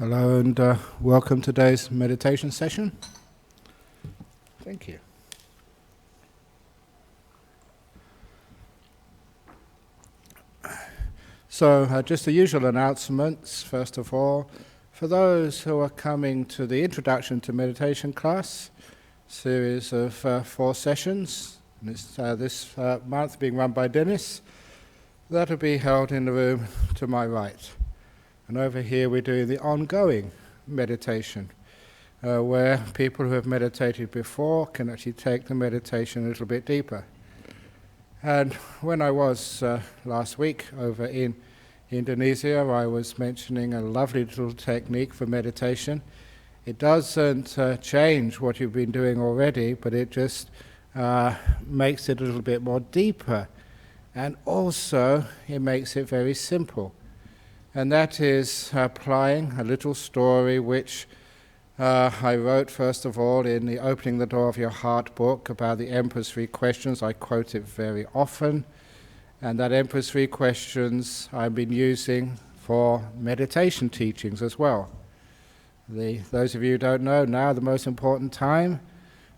Hello and welcome to today's meditation session. Thank you. So just the usual announcements, first of all. For those who are coming to the Introduction to Meditation class, series of 4 sessions, and it's, this month being run by Dennis, that will be held in the room to my right. And over here we're doing the ongoing meditation, where people who have meditated before can actually take the meditation a little bit deeper. And when I was last week over in Indonesia, I was mentioning a lovely little technique for meditation. It doesn't change what you've been doing already, but it just makes it a little bit more deeper. And also it makes it very simple. And that is applying a little story which I wrote first of all in the Opening the Door of Your Heart book about the Emperor's 3 questions. I quote it very often. And that Emperor's 3 questions I've been using for meditation teachings as well. Those of you who don't know, now the most important time,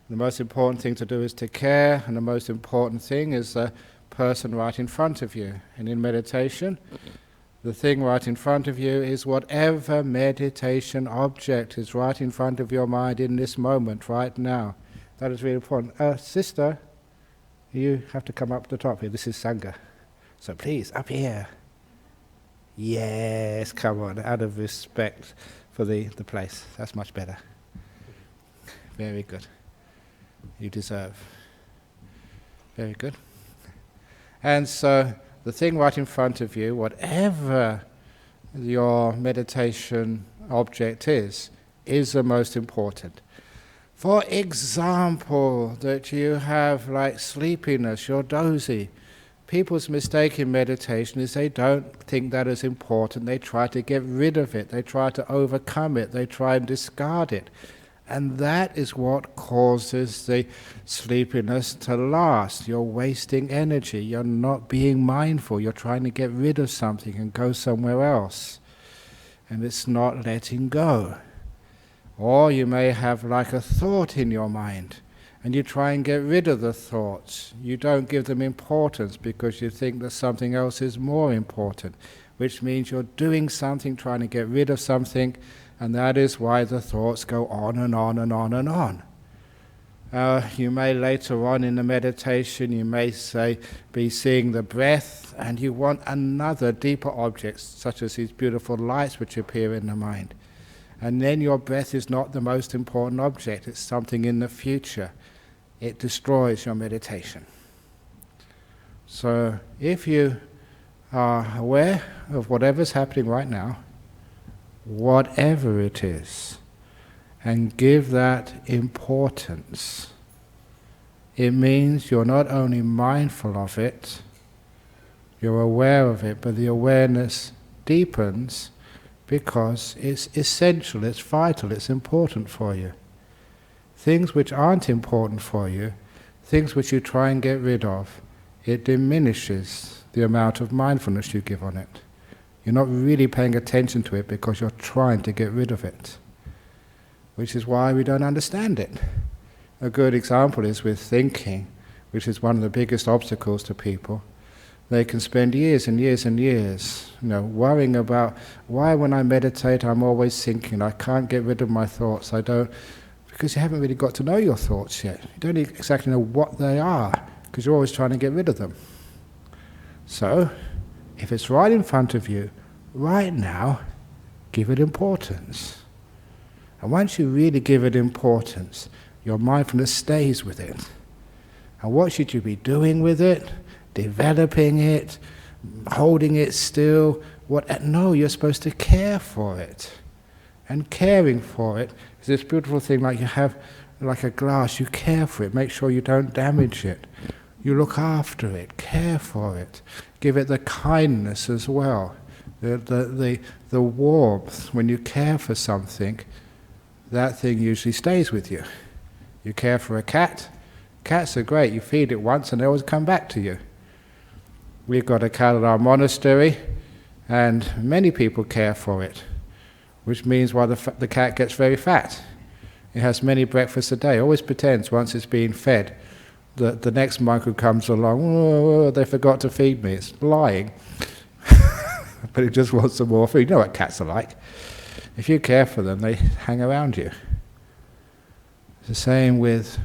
the most important thing to do is to care, and the most important thing is the person right in front of you. And in meditation, the thing right in front of you is whatever meditation object is right in front of your mind in this moment, right now. That is really important. Sister, you have to come up to the top here. This is Sangha. So please, up here. Yes, come on, out of respect for the place. That's much better. Very good. You deserve. Very good. And so, the thing right in front of you, whatever your meditation object is the most important. For example, that you have like sleepiness, you're dozy. People's mistake in meditation is they don't think that is important. They try to get rid of it. They try to overcome it. They try and discard it. And that is what causes the sleepiness to last. You're wasting energy. You're not being mindful. You're trying to get rid of something and go somewhere else. And it's not letting go. Or you may have like a thought in your mind, and you try and get rid of the thoughts. You don't give them importance because you think that something else is more important, which means you're doing something, trying to get rid of something, and that is why the thoughts go on and on and on and on. You may later on in the meditation, you may be seeing the breath, and you want another deeper object, such as these beautiful lights which appear in the mind. And then your breath is not the most important object, it's something in the future. It destroys your meditation. So if you are aware of whatever's happening right now, whatever it is, and give that importance, it means you're not only mindful of it, you're aware of it, but the awareness deepens because it's essential, it's vital, it's important for you. Things which aren't important for you, things which you try and get rid of, it diminishes the amount of mindfulness you give on it. You're not really paying attention to it because you're trying to get rid of it, which is why we don't understand it. A good example is with thinking, which is one of the biggest obstacles to people. They can spend years and years and years, worrying about why when I meditate I'm always thinking, I can't get rid of my thoughts, because you haven't really got to know your thoughts yet. You don't exactly know what they are, because you're always trying to get rid of them. So, if it's right in front of you, right now, give it importance. And once you really give it importance, your mindfulness stays with it. And what should you be doing with it? Developing it? Holding it still? No, you're supposed to care for it. And caring for it is this beautiful thing, like you have like a glass, you care for it, make sure you don't damage it. You look after it, care for it, give it the kindness as well, the warmth. When you care for something, that thing usually stays with you. You care for a cat, cats are great, you feed it once and they always come back to you. We've got a cat at our monastery, and many people care for it. which means why the cat gets very fat. It has many breakfasts a day. Always pretends once it's being fed that the next monk who comes along, oh, they forgot to feed me. It's lying. But it just wants some more food. You know what cats are like. If you care for them, they hang around you. It's the same with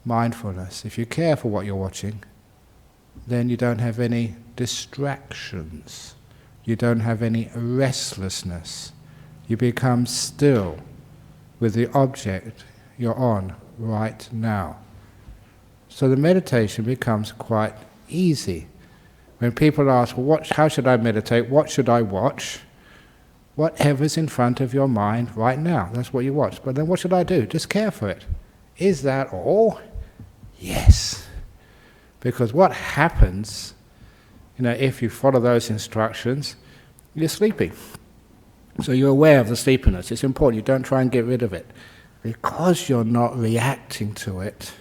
mindfulness. If you care for what you're watching, then you don't have any distractions. You don't have any restlessness. You become still with the object you're on right now. So the meditation becomes quite easy. When people ask, well, how should I meditate? What should I watch? Whatever's in front of your mind right now, that's what you watch. But then what should I do? Just care for it. Is that all? Yes. Because what happens, if you follow those instructions, you're sleeping. So you're aware of the sleepiness. It's important. You don't try and get rid of it. Because you're not reacting to it,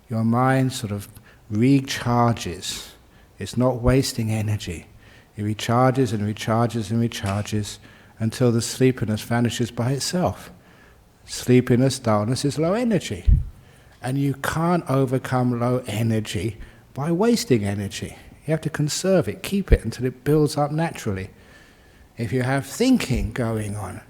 your mind sort of recharges. It's not wasting energy. It recharges and recharges and recharges until the sleepiness vanishes by itself. Sleepiness, dullness is low energy. And you can't overcome low energy by wasting energy. You have to conserve it, keep it until it builds up naturally. If you have thinking going on,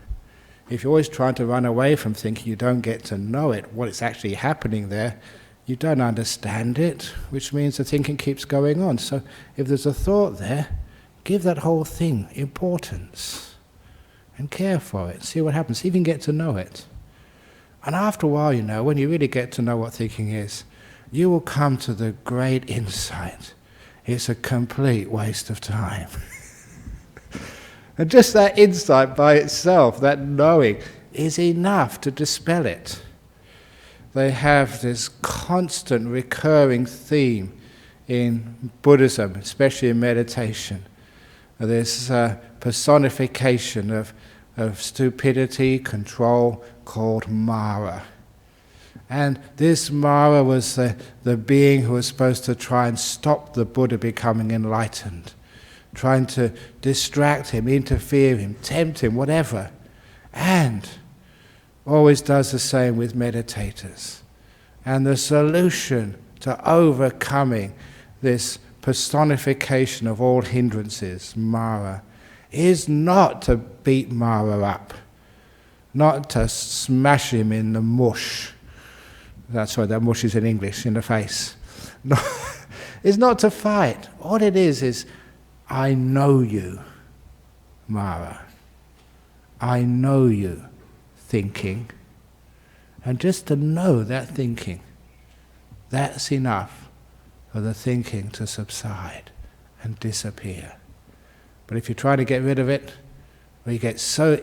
if you're always trying to run away from thinking, you don't get to know it, what is actually happening there, you don't understand it, which means the thinking keeps going on. So if there's a thought there, give that whole thing importance and care for it. See what happens. See if you can get to know it. And after a while, when you really get to know what thinking is, you will come to the great insight. It's a complete waste of time. And just that insight by itself, that knowing, is enough to dispel it. They have this constant recurring theme in Buddhism, especially in meditation. This personification of stupidity, control, called Mara. And this Mara was the being who was supposed to try and stop the Buddha becoming enlightened, trying to distract him, interfere him, tempt him, whatever. And always does the same with meditators. And the solution to overcoming this personification of all hindrances, Mara, is not to beat Mara up, not to smash him in the mush. That's why that mush is in English, in the face. No, it's not to fight. All it is, I know you, Mara. I know you, thinking. And just to know that thinking, that's enough for the thinking to subside and disappear. But if you try to get rid of it, or you get so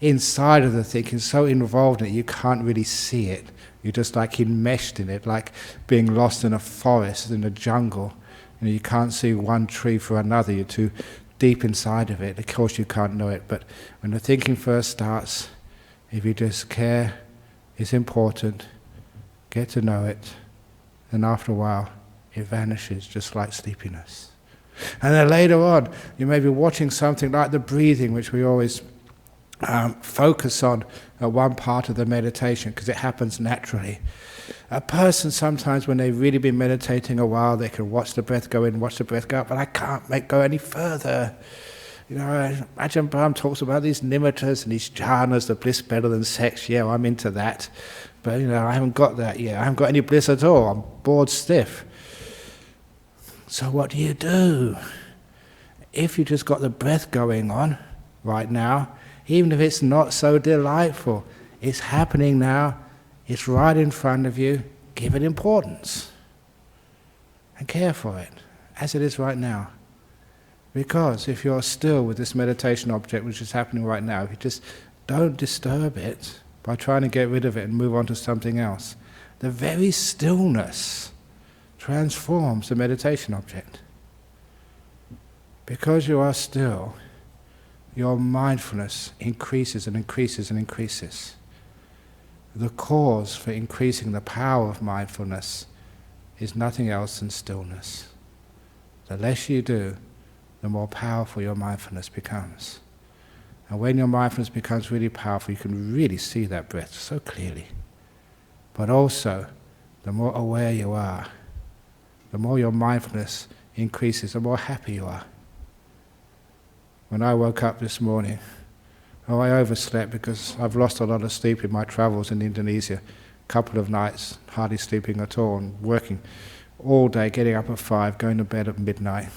inside of the thinking, so involved in it, you can't really see it. You're just like enmeshed in it, like being lost in a forest, in a jungle. You can't see one tree for another. You're too deep inside of it. Of course you can't know it, but when the thinking first starts, if you just care, it's important, get to know it, and after a while it vanishes just like sleepiness. And then later on, you may be watching something like the breathing, which we always focus on at one part of the meditation because it happens naturally. A person sometimes, when they've really been meditating a while, they can watch the breath go in, watch the breath go out, but I can't go any further. Ajahn Brahm talks about these nimittas and these jhanas, the bliss better than sex. Yeah, I'm into that. But I haven't got that yet. I haven't got any bliss at all. I'm bored stiff. So what do? If you just got the breath going on right now, even if it's not so delightful, it's happening now, it's right in front of you, give it importance. And care for it, as it is right now. Because if you're still with this meditation object which is happening right now, if you just don't disturb it by trying to get rid of it and move on to something else, the very stillness transforms the meditation object. Because you are still, your mindfulness increases and increases and increases. The cause for increasing the power of mindfulness is nothing else than stillness. The less you do, the more powerful your mindfulness becomes. And when your mindfulness becomes really powerful, you can really see that breath so clearly. But also, the more aware you are, the more your mindfulness increases, the more happy you are. When I woke up this morning, I overslept because I've lost a lot of sleep in my travels in Indonesia. A couple of nights, hardly sleeping at all, and working all day, getting up at 5, going to bed at midnight.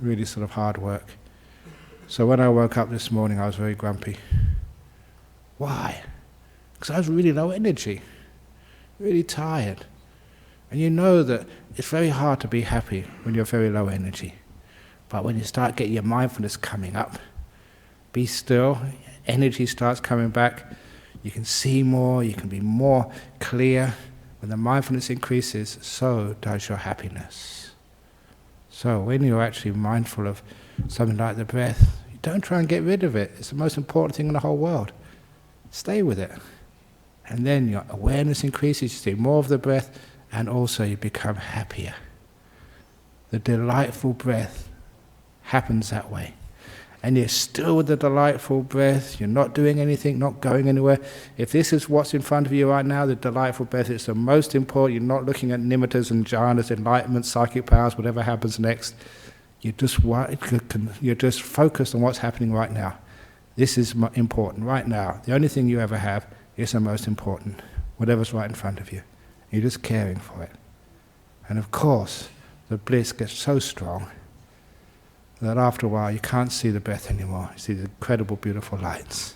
Really sort of hard work. So when I woke up this morning, I was very grumpy. Why? Because I was really low energy, really tired. And you know that it's very hard to be happy when you're very low energy. But when you start getting your mindfulness coming up, be still, energy starts coming back, you can see more, you can be more clear. When the mindfulness increases, so does your happiness. So when you're actually mindful of something like the breath, you don't try and get rid of it. It's the most important thing in the whole world. Stay with it. And then your awareness increases, you see more of the breath, and also you become happier. The delightful breath happens that way. And you're still with the delightful breath, you're not doing anything, not going anywhere. If this is what's in front of you right now, the delightful breath, it's the most important. You're not looking at nimittas and jhanas, enlightenment, psychic powers, whatever happens next. You're just focused on what's happening right now. This is important right now. The only thing you ever have is the most important, whatever's right in front of you. You're just caring for it. And of course, the bliss gets so strong that after a while you can't see the breath anymore. You see the incredible, beautiful lights.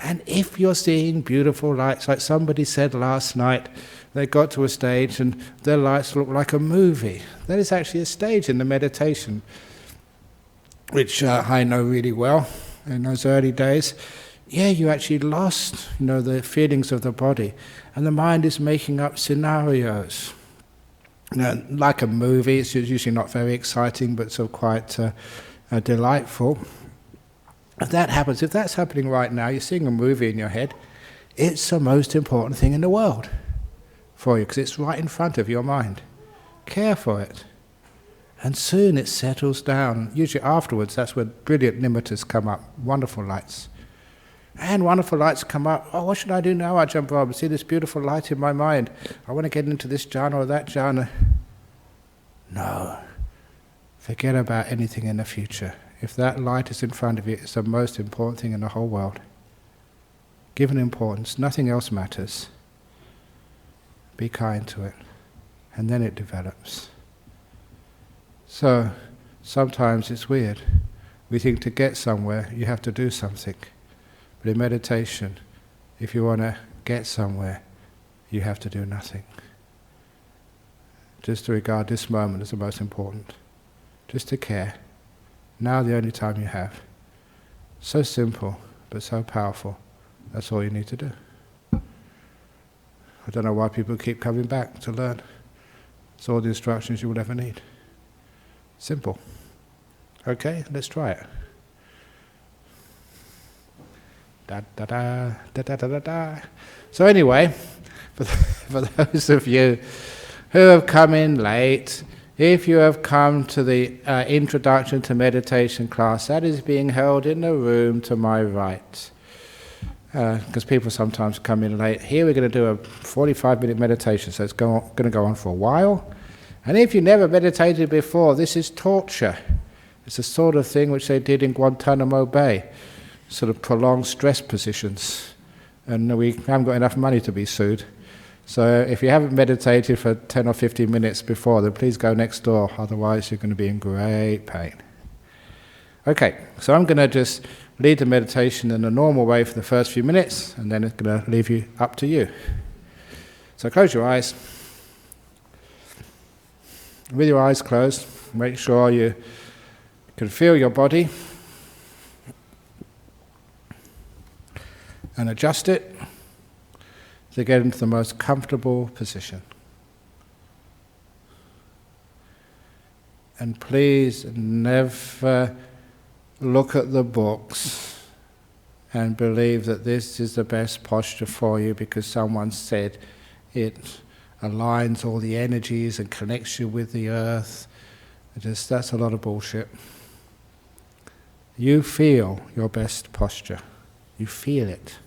And if you're seeing beautiful lights, like somebody said last night, they got to a stage and their lights look like a movie. That is actually a stage in the meditation, which I know really well in those early days. Yeah, you actually lost, the feelings of the body, and the mind is making up scenarios. Like a movie, it's usually not very exciting, but so quite delightful. If that happens, if that's happening right now, you're seeing a movie in your head, it's the most important thing in the world for you, because it's right in front of your mind. Care for it. And soon it settles down. Usually afterwards, that's where brilliant nimittas come up, wonderful lights. And wonderful lights come up. Oh, what should I do now, Ajahn Brahm? See this beautiful light in my mind. I want to get into this jhana or that jhana. No. Forget about anything in the future. If that light is in front of you, it's the most important thing in the whole world. Give it importance. Nothing else matters. Be kind to it. And then it develops. So, sometimes it's weird. We think to get somewhere, you have to do something. But in meditation, if you want to get somewhere, you have to do nothing. Just to regard this moment as the most important. Just to care. Now the only time you have. So simple, but so powerful. That's all you need to do. I don't know why people keep coming back to learn. It's all the instructions you will ever need. Simple. Okay, let's try it. Da da da da da da da da. So anyway, for those of you who have come in late, if you have come to the introduction to meditation class, that is being held in the room to my right. Because people sometimes come in late. Here we're going to do a 45-minute meditation, so it's going to go on for a while. And if you never meditated before, this is torture. It's the sort of thing which they did in Guantanamo Bay. Sort of prolonged stress positions, and we haven't got enough money to be sued. So if you haven't meditated for 10 or 15 minutes before, then please go next door, otherwise you're going to be in great pain. Okay, so I'm going to just lead the meditation in a normal way for the first few minutes, and then it's going to leave you up to you. So close your eyes. With your eyes closed, make sure you can feel your body and adjust it to get into the most comfortable position. And please never look at the books and believe that this is the best posture for you because someone said it aligns all the energies and connects you with the earth. That's a lot of bullshit. You feel your best posture. You feel it.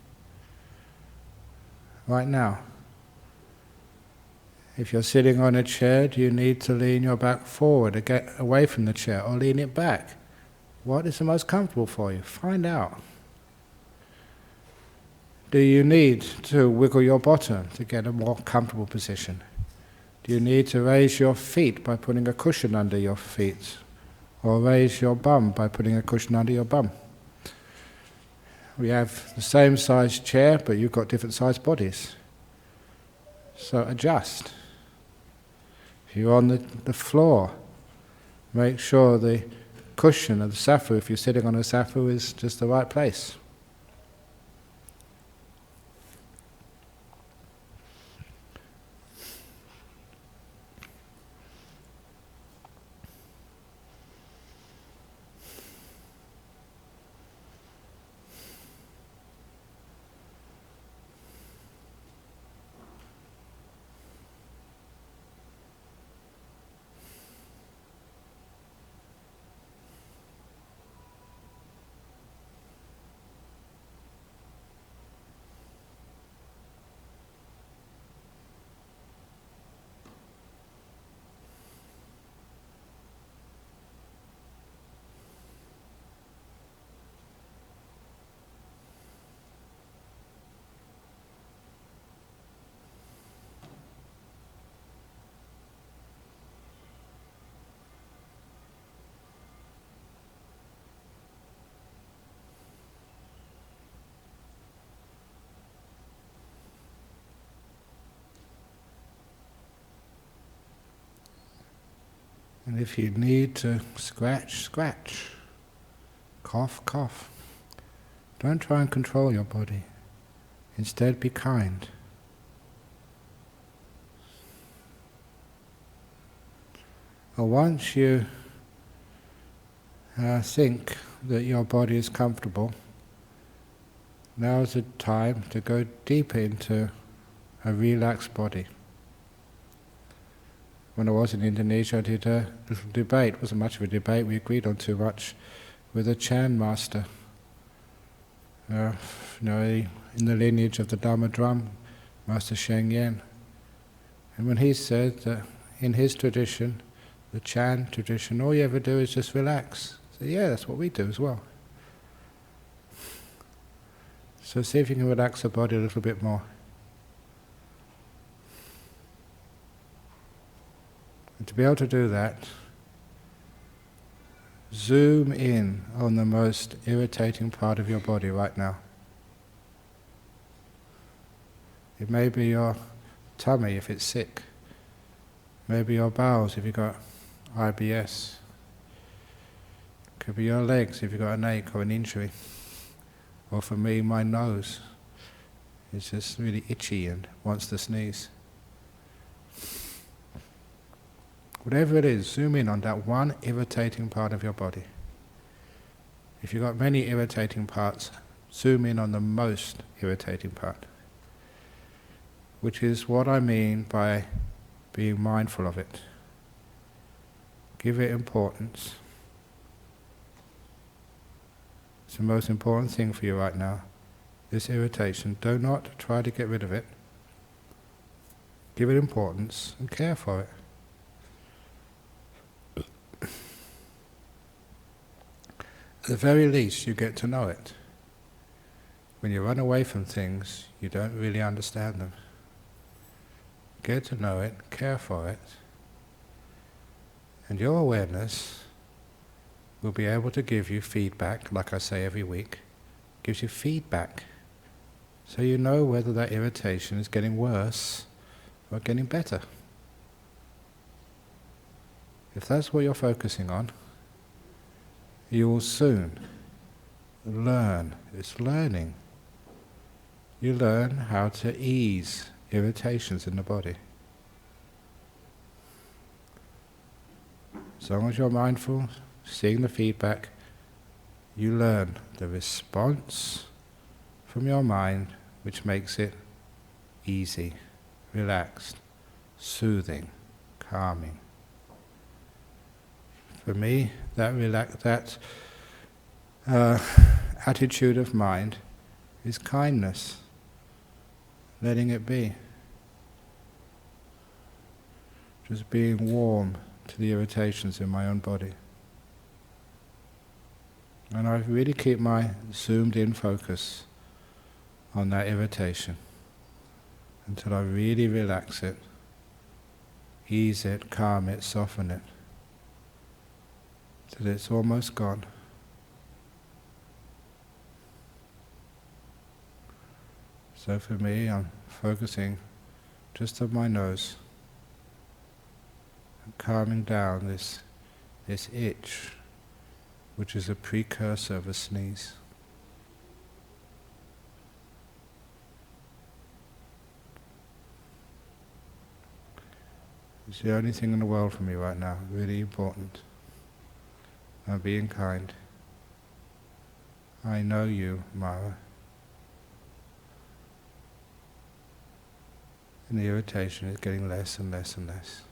Right now. If you're sitting on a chair, do you need to lean your back forward to get away from the chair, or lean it back? What is the most comfortable for you? Find out. Do you need to wiggle your bottom to get a more comfortable position? Do you need to raise your feet by putting a cushion under your feet? Or raise your bum by putting a cushion under your bum? We have the same size chair, but you've got different sized bodies. So adjust. If you're on the floor, make sure the cushion of the safu, if you're sitting on a safu, is just the right place. And if you need to scratch, scratch. Cough, cough. Don't try and control your body. Instead, be kind. Well, once you think that your body is comfortable, now is the time to go deeper into a relaxed body. When I was in Indonesia, I did a little debate. It wasn't much of a debate, we agreed on too much, with a Chan master. In the lineage of the Dharma Drum, Master Sheng Yen. And when he said that in his tradition, the Chan tradition, all you ever do is just relax. I said, yeah, that's what we do as well. So see if you can relax the body a little bit more. And to be able to do that, zoom in on the most irritating part of your body right now. It may be your tummy if it's sick. Maybe your bowels if you've got IBS. It could be your legs if you've got an ache or an injury. Or for me, my nose. It's just really itchy and wants to sneeze. Whatever it is, zoom in on that one irritating part of your body. If you've got many irritating parts, zoom in on the most irritating part. Which is what I mean by being mindful of it. Give it importance. It's the most important thing for you right now. This irritation, do not try to get rid of it. Give it importance and care for it. At the very least, you get to know it. When you run away from things, you don't really understand them. Get to know it, care for it, and your awareness will be able to give you feedback, like I say every week, gives you feedback, so you know whether that irritation is getting worse or getting better. If that's what you're focusing on, you will soon learn. It's learning. You learn how to ease irritations in the body. As long as you're mindful, seeing the feedback, you learn the response from your mind which makes it easy, relaxed, soothing, calming. For me, that attitude of mind is kindness, letting it be. Just being warm to the irritations in my own body. And I really keep my zoomed in focus on that irritation until I really relax it, ease it, calm it, soften it, till it's almost gone. So for me, I'm focusing just on my nose and calming down this itch, which is a precursor of a sneeze. It's the only thing in the world for me right now, really important. I'm being kind. I know you, Mara. And the irritation is getting less and less and less.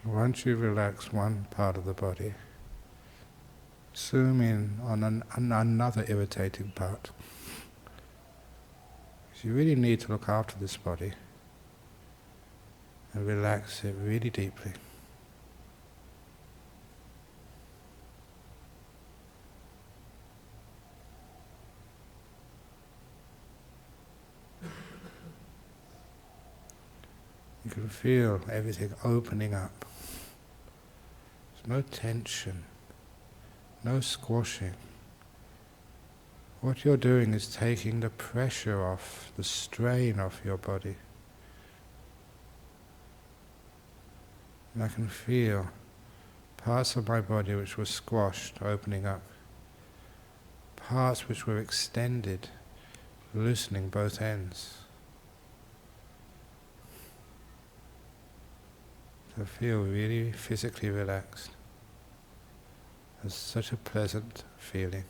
Once you relax one part of the body, zoom in on another irritating part. So you really need to look after this body and relax it really deeply. You can feel everything opening up. There's no tension, no squashing. What you're doing is taking the pressure off, the strain off your body. And I can feel parts of my body which were squashed opening up, parts which were extended, loosening both ends. I feel really physically relaxed. It's such a pleasant feeling.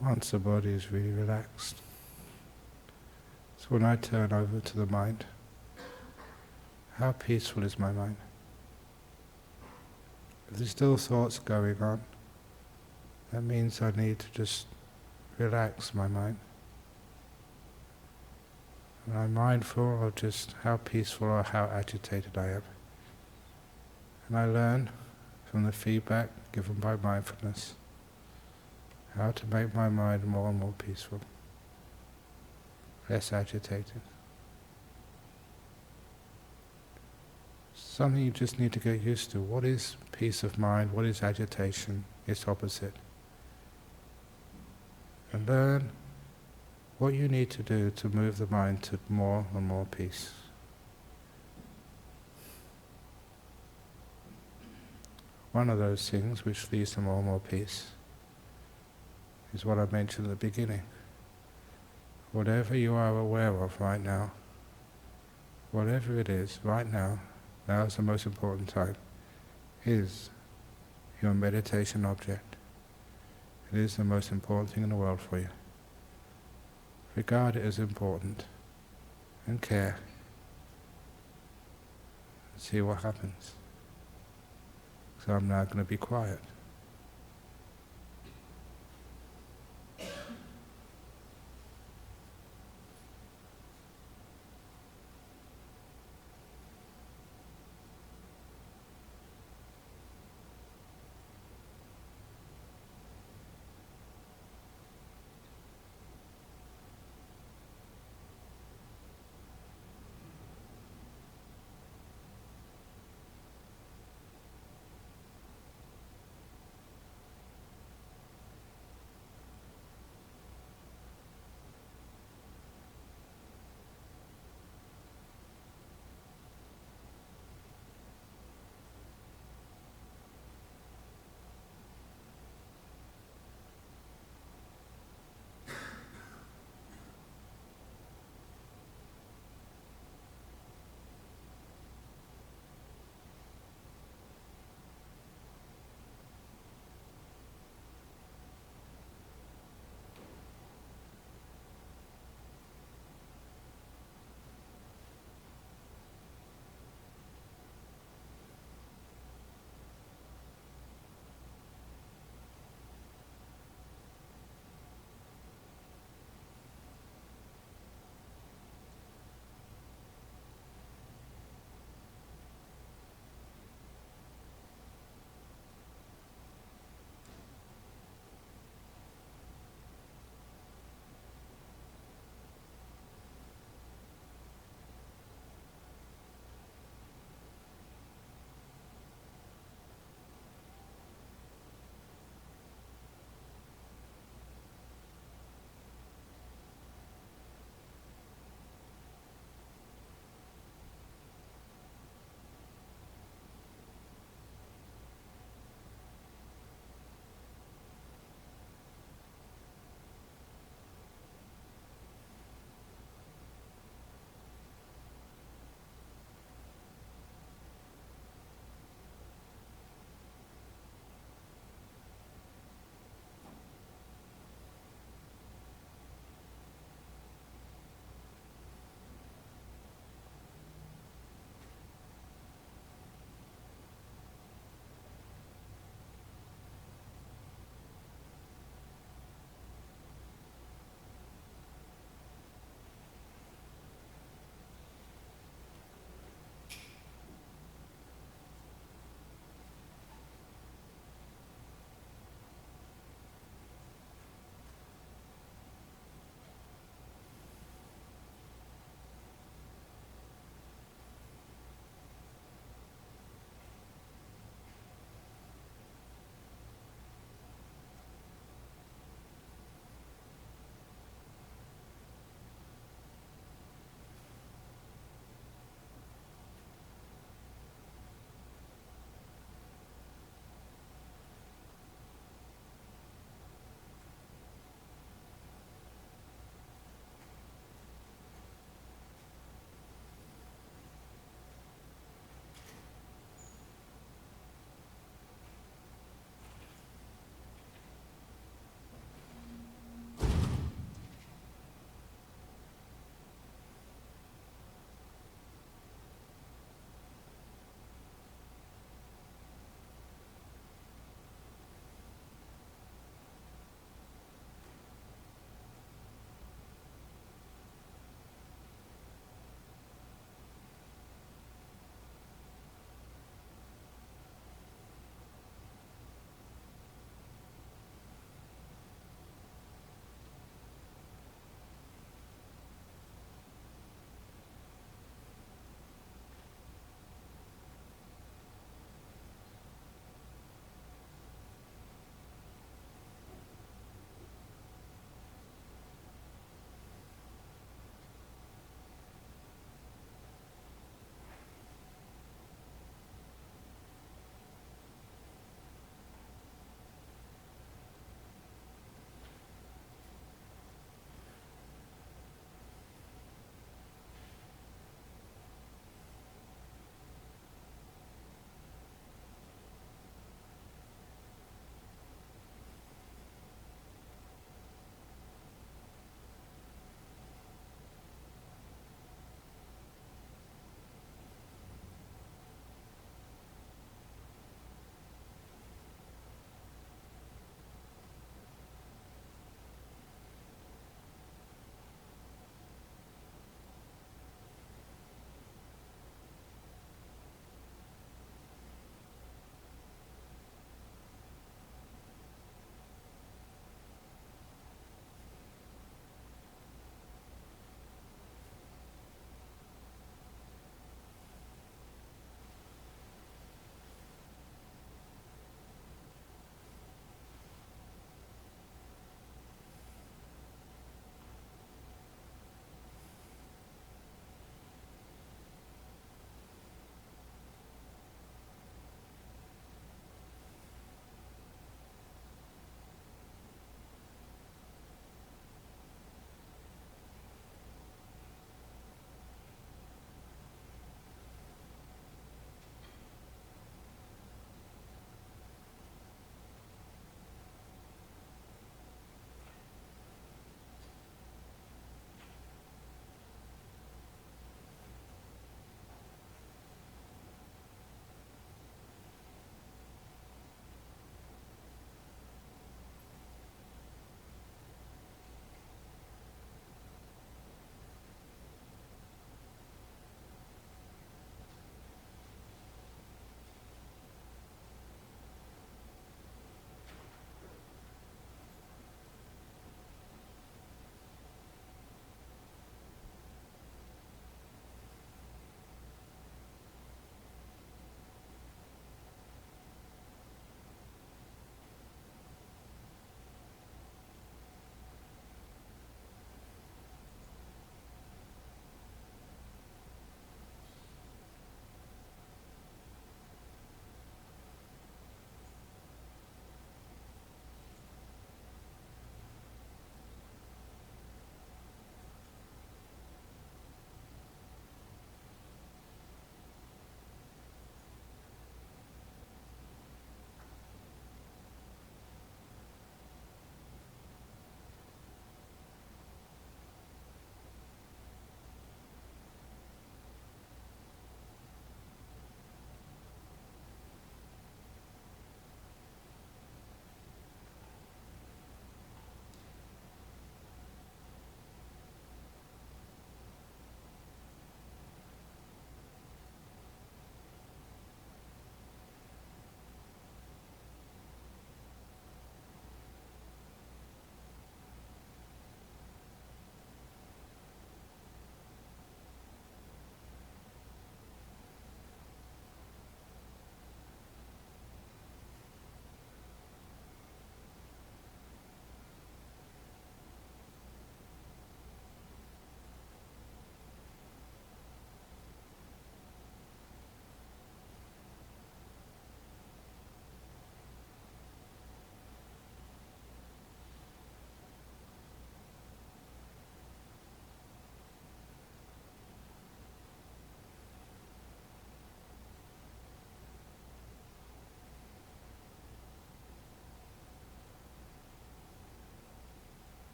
once the body is really relaxed. So when I turn over to the mind, how peaceful is my mind? If there's still thoughts going on, that means I need to just relax my mind. And I'm mindful of just how peaceful or how agitated I am. And I learn from the feedback given by mindfulness how to make my mind more and more peaceful, less agitated. Something you just need to get used to. What is peace of mind? What is agitation? Its opposite. And learn what you need to do to move the mind to more and more peace. One of those things which leads to more and more peace is what I mentioned at the beginning. Whatever you are aware of right now, whatever it is right now, now is the most important time, is your meditation object. It is the most important thing in the world for you. Regard it as important and care. And see what happens. So I'm now going to be quiet.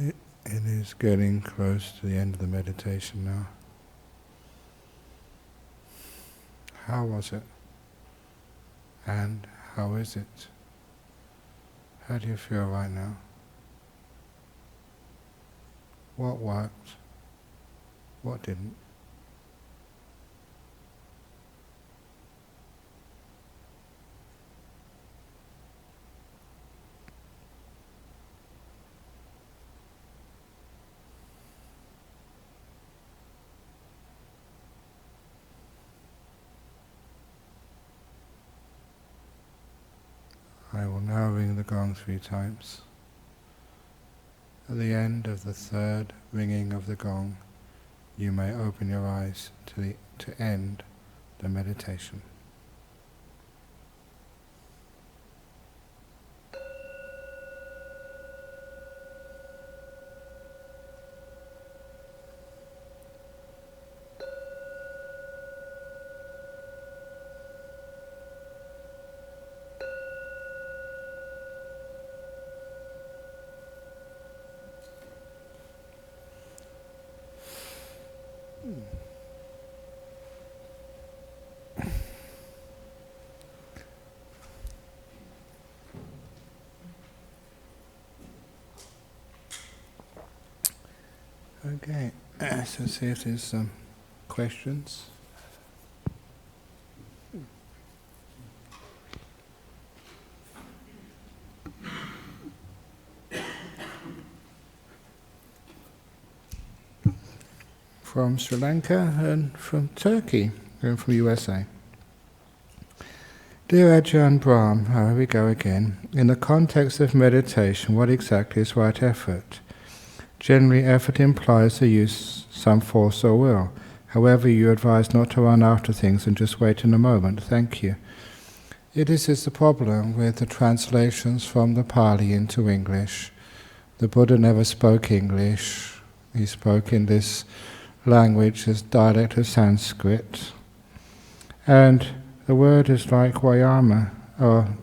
It is getting close to the end of the meditation now. How was it? And how is it? How do you feel right now? What worked? What didn't? I will now ring the gong 3 times. At the end of the third ringing of the gong, you may open your eyes to end the meditation. Okay, so see if there's some questions. From Sri Lanka and from Turkey and from USA. Dear Ajahn Brahm, here we go again. In the context of meditation, what exactly is right effort? Generally, effort implies the use of some force or will. However, you advise not to run after things and just wait in a moment. Thank you. This is the problem with the translations from the Pali into English. The Buddha never spoke English. He spoke in this language as dialect of Sanskrit. And the word is like Vayama, or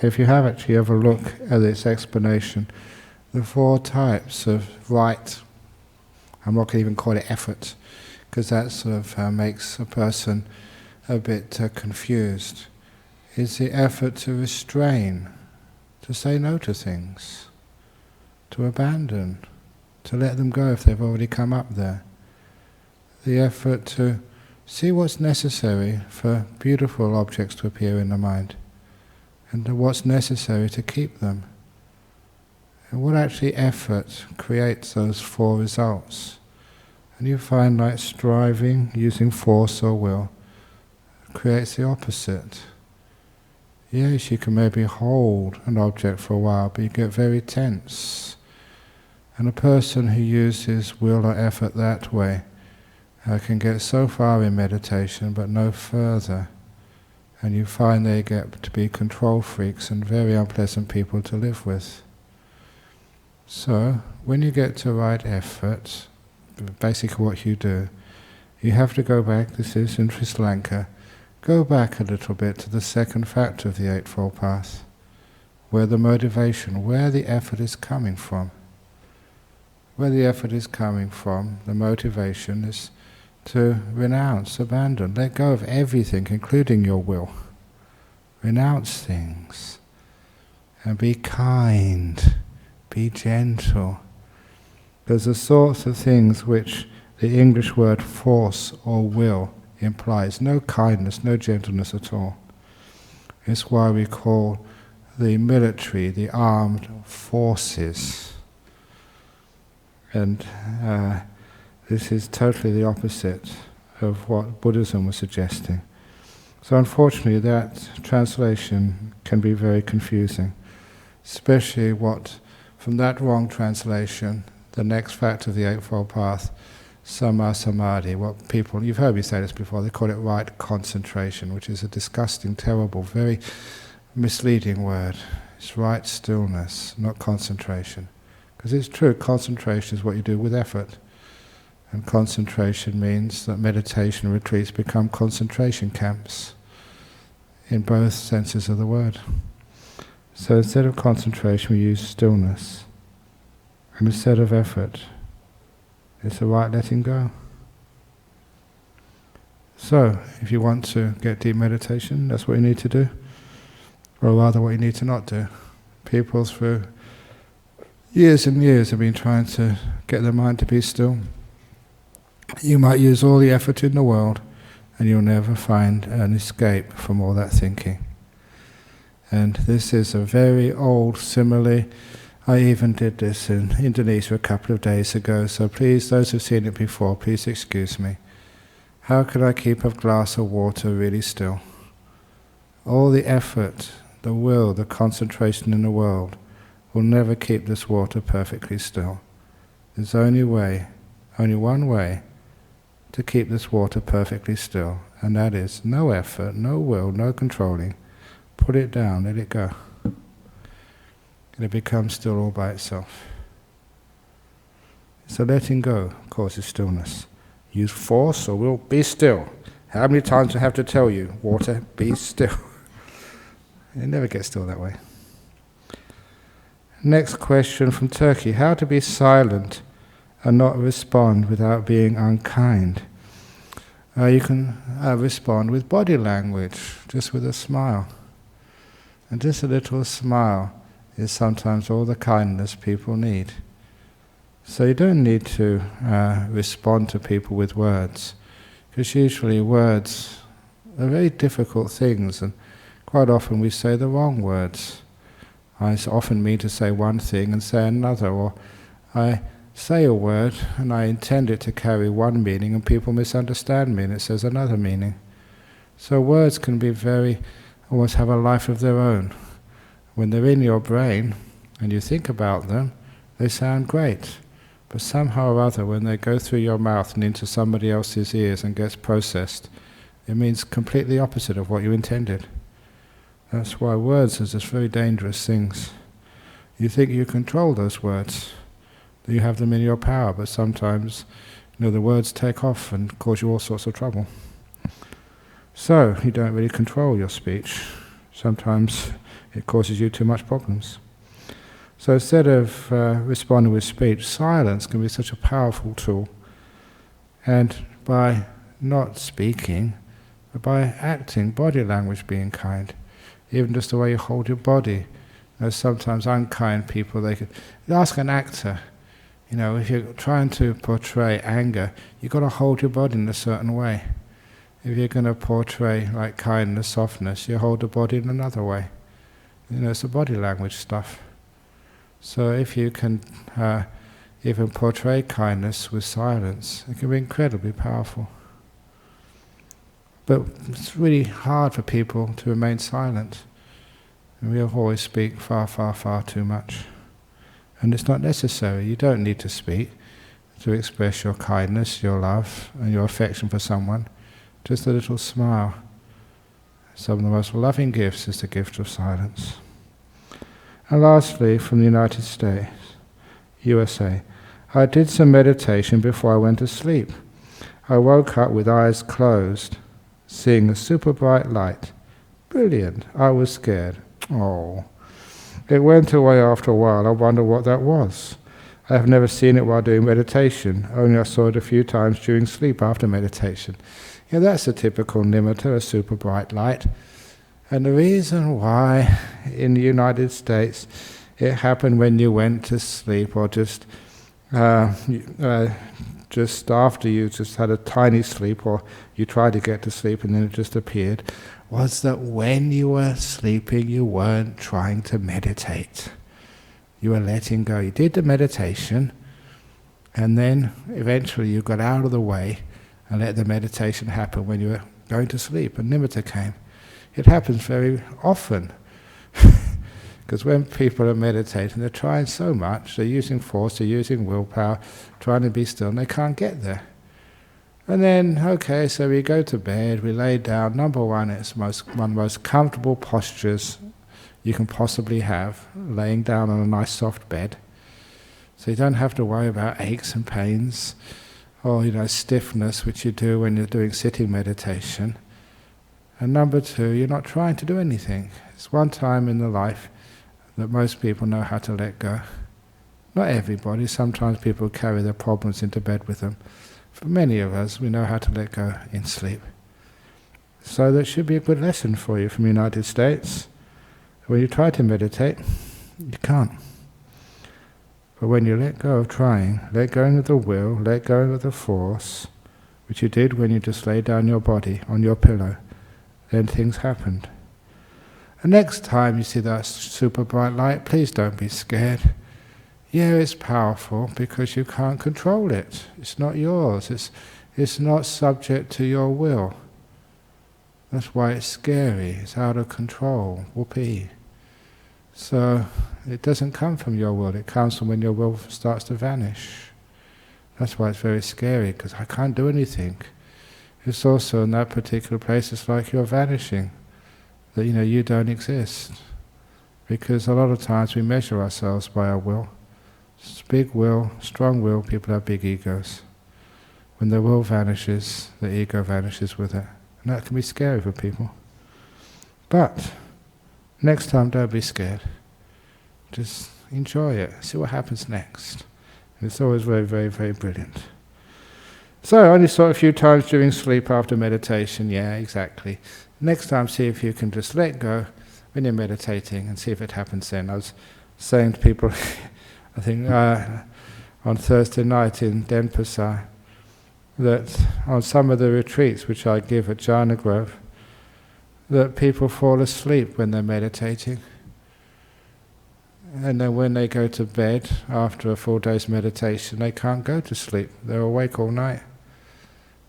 if you have actually ever look at its explanation, the 4 types of right, I'm not going to even call it effort, because that sort of makes a person a bit confused, is the effort to restrain, to say no to things, to abandon, to let them go if they've already come up there. The effort to see what's necessary for beautiful objects to appear in the mind, and what's necessary to keep them. And what actually effort creates those 4 results. And you find like striving, using force or will, creates the opposite. Yes, you can maybe hold an object for a while, but you get very tense. And a person who uses will or effort that way can get so far in meditation, but no further. And you find they get to be control freaks and very unpleasant people to live with. So, when you get to right effort, basically what you do, you have to go back, this is in Sri Lanka, go back a little bit to the second factor of the Eightfold Path, where the motivation, where the effort is coming from. Where the effort is coming from, the motivation is to renounce, abandon, let go of everything, including your will. Renounce things, and be kind. Be gentle. There's the sorts of things which the English word force or will implies. No kindness, no gentleness at all. It's why we call the military the armed forces. And this is totally the opposite of what Buddhism was suggesting. So unfortunately that translation can be very confusing, especially from that wrong translation, the next factor of the Eightfold Path, Samma Samadhi, what people, you've heard me say this before, they call it right concentration, which is a disgusting, terrible, very misleading word. It's right stillness, not concentration. Because it's true, concentration is what you do with effort. And concentration means that meditation retreats become concentration camps, in both senses of the word. So instead of concentration, we use stillness. And instead of effort, it's the right letting go. So, if you want to get deep meditation, that's what you need to do. Or rather, what you need to not do. People through years and years have been trying to get their mind to be still. You might use all the effort in the world, and you'll never find an escape from all that thinking. And this is a very old simile. I even did this in Indonesia a couple of days ago, so please, those who've seen it before, please excuse me. How can I keep a glass of water really still? All the effort, the will, the concentration in the world will never keep this water perfectly still. There's only one way to keep this water perfectly still, and that is no effort, no will, no controlling. Put it down, let it go. And it becomes still all by itself. So letting go causes stillness. Use force or will, be still. How many times do I have to tell you, water, be still? It never gets still that way. Next question from Turkey. How to be silent and not respond without being unkind? You can respond with body language, just with a smile. And just a little smile is sometimes all the kindness people need. So you don't need to respond to people with words, because usually words are very difficult things, and quite often we say the wrong words. I often mean to say one thing and say another, or I say a word and I intend it to carry one meaning and people misunderstand me and it says another meaning. So words can be almost have a life of their own. When they're in your brain and you think about them, they sound great. But somehow or other, when they go through your mouth and into somebody else's ears and gets processed, it means completely opposite of what you intended. That's why words are just very dangerous things. You think you control those words, that you have them in your power, but sometimes the words take off and cause you all sorts of trouble. So you don't really control your speech. Sometimes it causes you too much problems. So instead of responding with speech, silence can be such a powerful tool. And by not speaking, but by acting, body language being kind, even just the way you hold your body. Sometimes unkind people, they could ask an actor, if you're trying to portray anger, you've got to hold your body in a certain way. If you're going to portray like kindness, softness, you hold the body in another way. It's the body language stuff. So if you can even portray kindness with silence, it can be incredibly powerful. But it's really hard for people to remain silent. And we always speak far, far, far too much. And it's not necessary. You don't need to speak to express your kindness, your love, and your affection for someone. Just a little smile. Some of the most loving gifts is the gift of silence. And lastly, from the United States, USA, I did some meditation before I went to sleep. I woke up with eyes closed, seeing a super bright light. Brilliant. I was scared. Oh. It went away after a while. I wonder what that was. I have never seen it while doing meditation. Only I saw it a few times during sleep after meditation. That's a typical nimitta, a super bright light. And the reason why in the United States it happened when you went to sleep, or just after you just had a tiny sleep, or you tried to get to sleep and then it just appeared, was that when you were sleeping you weren't trying to meditate. You were letting go. You did the meditation and then eventually you got out of the way and let the meditation happen when you were going to sleep, and nimitta came. It happens very often. Because when people are meditating, they're trying so much, they're using force, they're using willpower, trying to be still, and they can't get there. And then, okay, so we go to bed, we lay down. Number one, it's one of the most comfortable postures you can possibly have, laying down on a nice soft bed. So you don't have to worry about aches and pains, or stiffness, which you do when you're doing sitting meditation. And number two, you're not trying to do anything. It's one time in the life that most people know how to let go. Not everybody, sometimes people carry their problems into bed with them. For many of us, we know how to let go in sleep. So that should be a good lesson for you from the United States. When you try to meditate, you can't. But when you let go of trying, let go of the will, let go of the force, which you did when you just lay down your body on your pillow, then things happened. And next time you see that super bright light, please don't be scared. Yeah, it's powerful because you can't control it. It's not yours. It's not subject to your will. That's why it's scary. It's out of control. Whoopee. So it doesn't come from your will. It comes from when your will starts to vanish. That's why it's very scary, because I can't do anything. It's also in that particular place, it's like you're vanishing. That you don't exist. Because a lot of times we measure ourselves by our will. It's big will, strong will, people have big egos. When the will vanishes, the ego vanishes with it. And that can be scary for people. But next time, don't be scared. Just enjoy it. See what happens next. And it's always very, very, very brilliant. So I only saw it a few times during sleep after meditation. Yeah, exactly. Next time, see if you can just let go when you're meditating and see if it happens then. I was saying to people, I think on Thursday night in Denpasar, that on some of the retreats which I give at Jhana Grove, that people fall asleep when they're meditating. And then when they go to bed after a full day's meditation, they can't go to sleep. They're awake all night.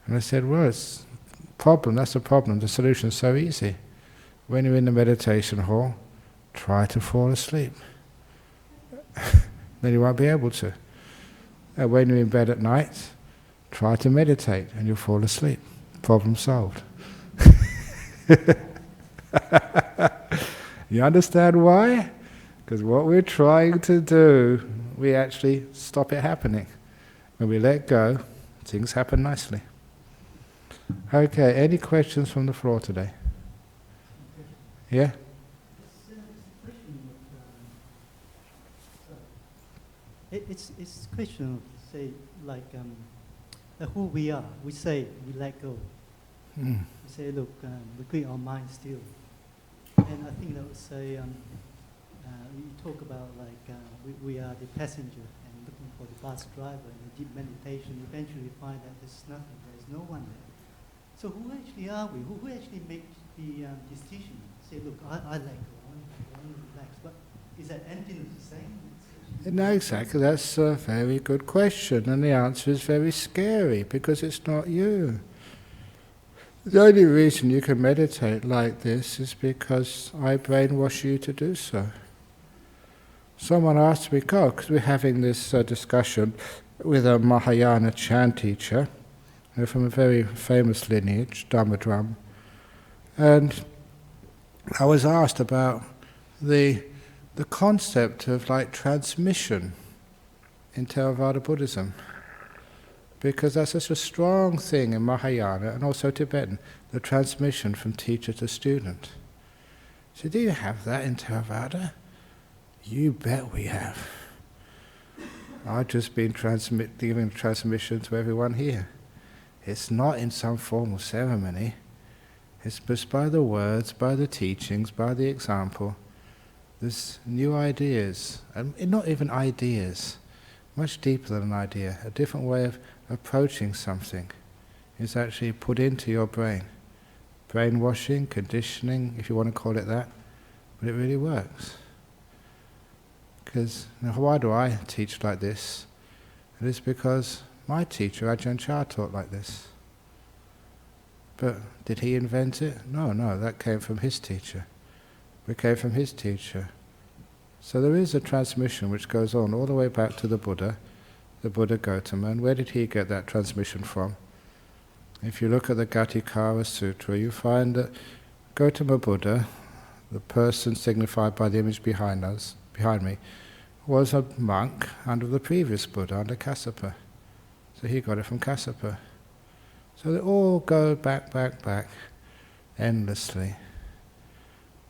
And I said, well, it's a problem. That's a problem. The solution is so easy. When you're in the meditation hall, try to fall asleep. Then you won't be able to. And when you're in bed at night, try to meditate and you'll fall asleep. Problem solved. You understand why? Because what we're trying to do, we actually stop it happening. When we let go, things happen nicely. Okay, any questions from the floor today? Yeah? It's a question of, say, like who we are. We say we let go. We say, look, we keep our mind still. And I think that would say, we talk about like we are the passenger and looking for the bus driver in deep meditation. Eventually find that there's nothing, there's no one there. So who actually are we? Who actually makes the decision? Say, look, I let go, I want to relax. But is that emptiness the same? No, exactly. That's a very good question, and the answer is very scary because it's not you. The only reason you can meditate like this is because I brainwash you to do so. Someone asked me, because we're having this discussion with a Mahayana Chan teacher from a very famous lineage, Dhammadram, and I was asked about the concept of like transmission in Theravada Buddhism, because that's such a strong thing in Mahayana and also Tibetan, the transmission from teacher to student. So do you have that in Theravada? You bet we have. I've just been giving transmission to everyone here. It's not in some formal ceremony. It's just by the words, by the teachings, by the example. There's new ideas, and not even ideas, much deeper than an idea. A different way of approaching something is actually put into your brain. Brainwashing, conditioning, if you want to call it that, but it really works. Because why do I teach like this? It is because my teacher, Ajahn Chah, taught like this. But did he invent it? No, that came from his teacher. It came from his teacher. So there is a transmission which goes on all the way back to the Buddha Gautama. And where did he get that transmission from? If you look at the Gatikara Sutra, you find that Gautama Buddha, the person signified by the image behind me, was a monk under the previous Buddha, under Kassapa. So he got it from Kassapa. So they all go back, endlessly.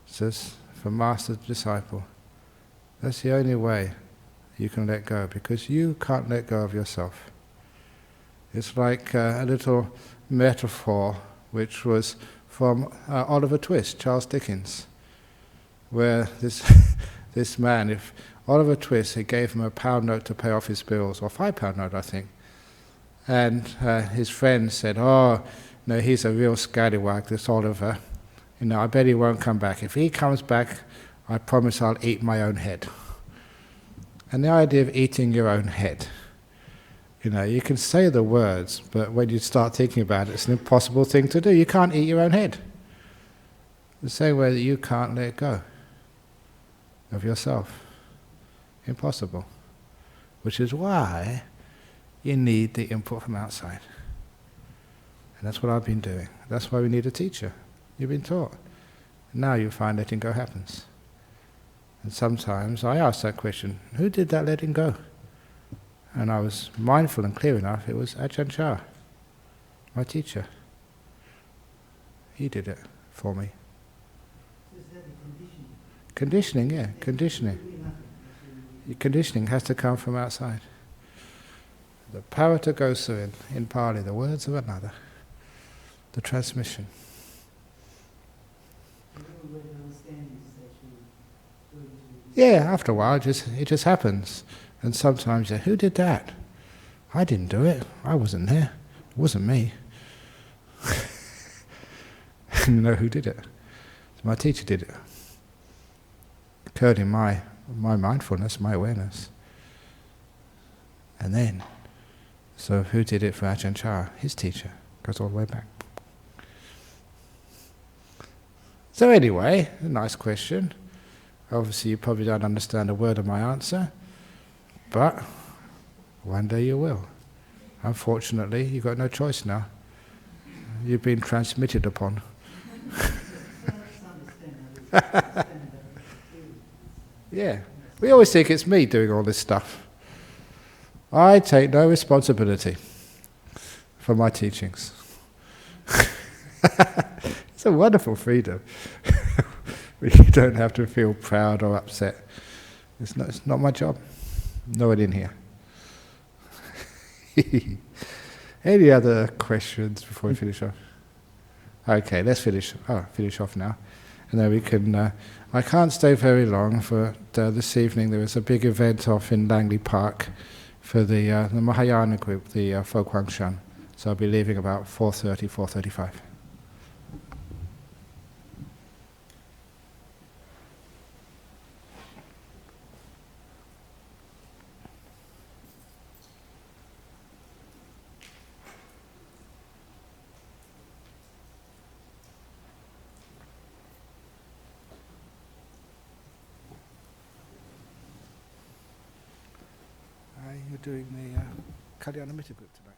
It says, from master to disciple. That's the only way you can let go, because you can't let go of yourself. It's like a little metaphor which was from Oliver Twist, Charles Dickens, where this man, if Oliver Twist, he gave him a £1 note to pay off his bills, or £5 note, I think, and his friend said, "Oh, no, he's a real scallywag, this Oliver. I bet he won't come back. If he comes back, I promise I'll eat my own head." And the idea of eating your own head, you can say the words, but when you start thinking about it, it's an impossible thing to do. You can't eat your own head. The same way that you can't let go of yourself. Impossible. Which is why you need the input from outside. And that's what I've been doing. That's why we need a teacher. You've been taught. Now you find letting go happens. And sometimes I ask that question, who did that letting go? And I was mindful and clear enough, it was Ajahn Chah, my teacher. He did it for me. So is that a conditioning? Conditioning, yeah, conditioning. Conditioning has to come from outside. The Paratagosa in Pali, the words of another, the transmission. Yeah, after a while it just happens. And sometimes you say, who did that? I didn't do it. I wasn't there. It wasn't me. You know who did it? My teacher did it. It occurred in my mindfulness, my awareness. And then, so who did it for Ajahn Chah? His teacher. Goes all the way back. So anyway, a nice question. Obviously you probably don't understand a word of my answer, but one day you will. Unfortunately, you've got no choice now. You've been transmitted upon. Yeah, we always think it's me doing all this stuff. I take no responsibility for my teachings. It's a wonderful freedom. You don't have to feel proud or upset. It's not my job. No one in here. Any other questions before we finish off? Okay, let's finish off now. And then we can... I can't stay very long, for this evening there is a big event off in Langley Park for the Mahayana group, the Fo Guang Shan. So I'll be leaving about 4:30, 4:35. You're doing the Kalyanamitta group tonight.